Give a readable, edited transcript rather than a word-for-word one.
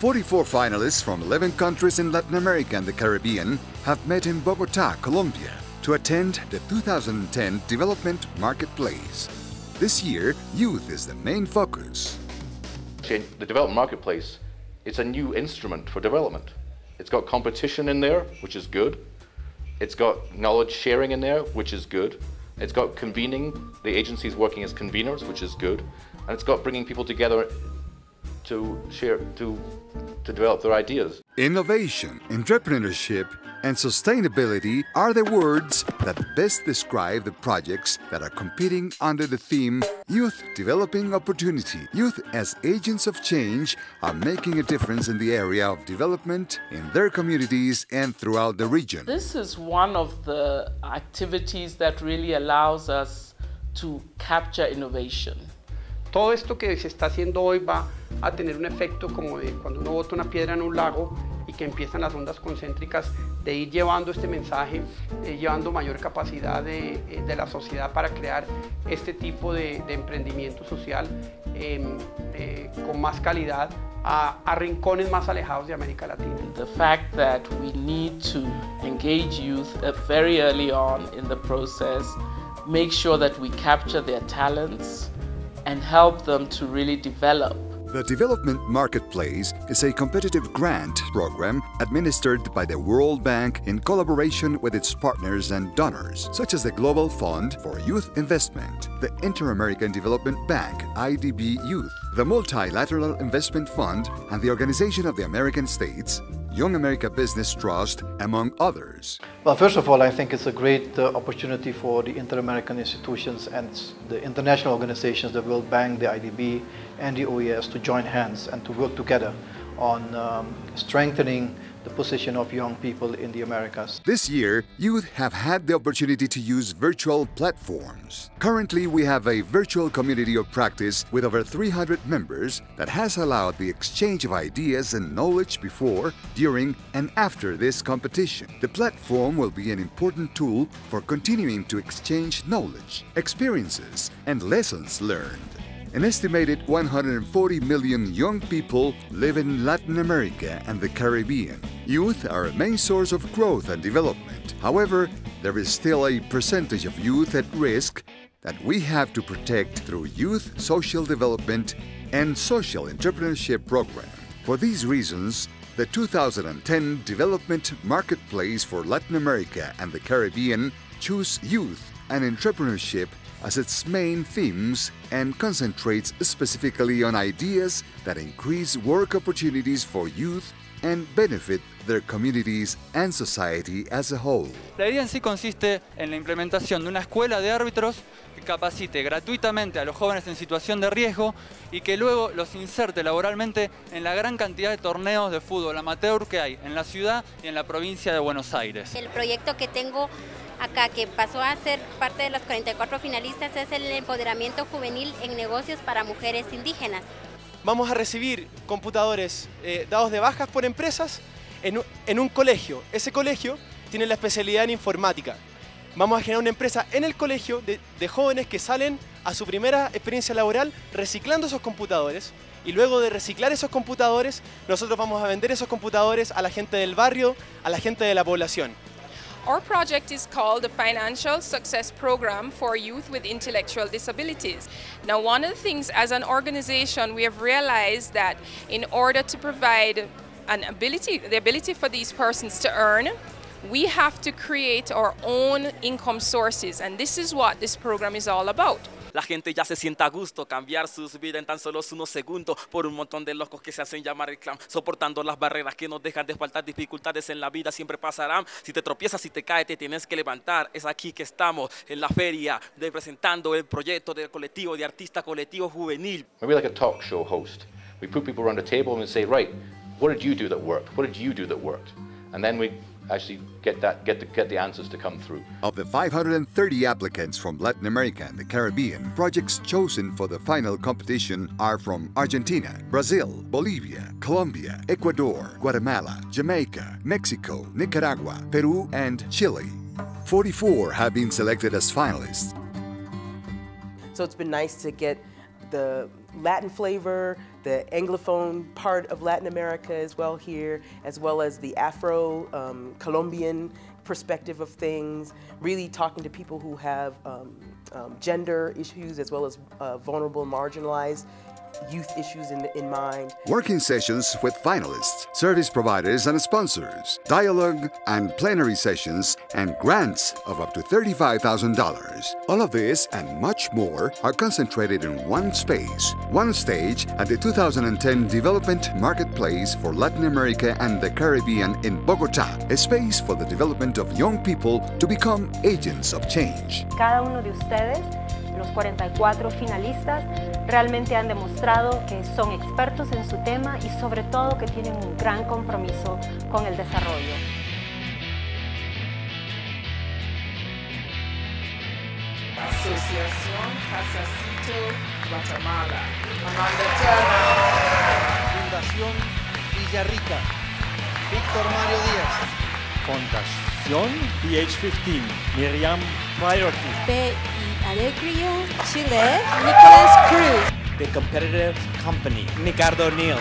44 finalists from 11 countries in Latin America and the Caribbean have met in Bogotá, Colombia, to attend the 2010 Development Marketplace. This year, youth is the main focus. The Development Marketplace, it's a new instrument for development. It's got competition in there, which is good. It's got knowledge sharing in there, which is good. It's got convening, the agencies working as conveners, which is good. And it's got bringing people together to share, to develop their ideas. Innovation, entrepreneurship, and sustainability are the words that best describe the projects that are competing under the theme Youth Developing Opportunity. Youth as agents of change are making a difference in the area of development in their communities and throughout the region. This is one of the activities that really allows us to capture innovation. Todo esto que se está haciendo hoy va a tener un efecto como de cuando uno bota una piedra en un lago y que empiezan las ondas concéntricas de ir llevando este mensaje, llevando mayor capacidad de la sociedad para crear este tipo de emprendimiento social con más calidad a rincones más alejados de América Latina. The fact that we need to engage youth very early on in the process, make sure that we capture their talents and help them to really develop. The Development Marketplace is a competitive grant program administered by the World Bank in collaboration with its partners and donors, such as the Global Fund for Youth Investment, the Inter-American Development Bank, IDB Youth, the Multilateral Investment Fund, and the Organization of the American States, Young America Business Trust, among others. Well, first of all, I think it's a great opportunity for the inter-American institutions and the international organizations, the World Bank, the IDB, and the OES to join hands and to work together on strengthening the position of young people in the Americas. This year, youth have had the opportunity to use virtual platforms. Currently, we have a virtual community of practice with over 300 members that has allowed the exchange of ideas and knowledge before, during, and after this competition. The platform will be an important tool for continuing to exchange knowledge, experiences, and lessons learned. An estimated 140 million young people live in Latin America and the Caribbean. Youth are a main source of growth and development. However, there is still a percentage of youth at risk that we have to protect through youth social development and social entrepreneurship program. For these reasons, the 2010 Development Marketplace for Latin America and the Caribbean chose youth and entrepreneurship as its main themes and concentrates specifically on ideas that increase work opportunities for youth and benefit their communities and society as a whole. La idea en sí consiste en la implementación de una escuela de árbitros que capacite gratuitamente a los jóvenes en situación de riesgo y que luego los inserte laboralmente en la gran cantidad de torneos de fútbol amateur que hay en la ciudad y en la provincia de Buenos Aires. El proyecto que tengo acá, que pasó a ser parte de los 44 finalistas, es el empoderamiento juvenil en negocios para mujeres indígenas. Vamos a recibir computadores dados de bajas por empresas en un colegio. Ese colegio tiene la especialidad en informática. Vamos a generar una empresa en el colegio de jóvenes que salen a su primera experiencia laboral reciclando esos computadores, y luego de reciclar esos computadores, nosotros vamos a vender esos computadores a la gente del barrio, a la gente de la población. Our project is called the Financial Success Program for Youth with Intellectual Disabilities. Now, one of the things as an organization we have realized that in order to provide the ability for these persons to earn, we have to create our own income sources, and this is what this program is all about. La gente ya se sienta a gusto cambiar sus vidas en tan solo unos segundos por un montón de locos que se hacen llamar el clan, soportando las barreras que nos dejan de faltar. Dificultades en la vida siempre pasarán. Si te tropiezas, si te caes, te tienes que levantar. Es aquí que estamos en la feria presentando el proyecto del colectivo de artista colectivo juvenil. Maybe like a talk show host. We put people around a table and we say, right, what did you do that worked? What did you do that worked? And then we actually get the answers to come through. Of the 530 applicants from Latin America and the Caribbean, projects chosen for the final competition are from Argentina, Brazil, Bolivia, Colombia, Ecuador, Guatemala, Jamaica, Mexico, Nicaragua, Peru, and Chile. 44 have been selected as finalists. So it's been nice to get the Latin flavor, the Anglophone part of Latin America as well here, as well as the Afro-Colombian perspective of things, really talking to people who have gender issues as well as vulnerable, marginalized youth issues in mind. Working sessions with finalists, service providers and sponsors, dialogue and plenary sessions, and grants of up to $35,000. All of this and much more are concentrated in one space, one stage at the 2010 Development Marketplace for Latin America and the Caribbean in Bogotá, a space for the development of young people to become agents of change. Cada uno de ustedes, los 44 finalistas, realmente han demostrado que son expertos en su tema y sobre todo que tienen un gran compromiso con el desarrollo. Asociación Casacito Guatemala. Amanda Turner. Fundación Villarrica. Víctor Mario Díaz. Fundación PH15. Miriam Priority. Alegría, Chile, Nicholas Cruz. The Competitive Company, Ricardo O'Neill.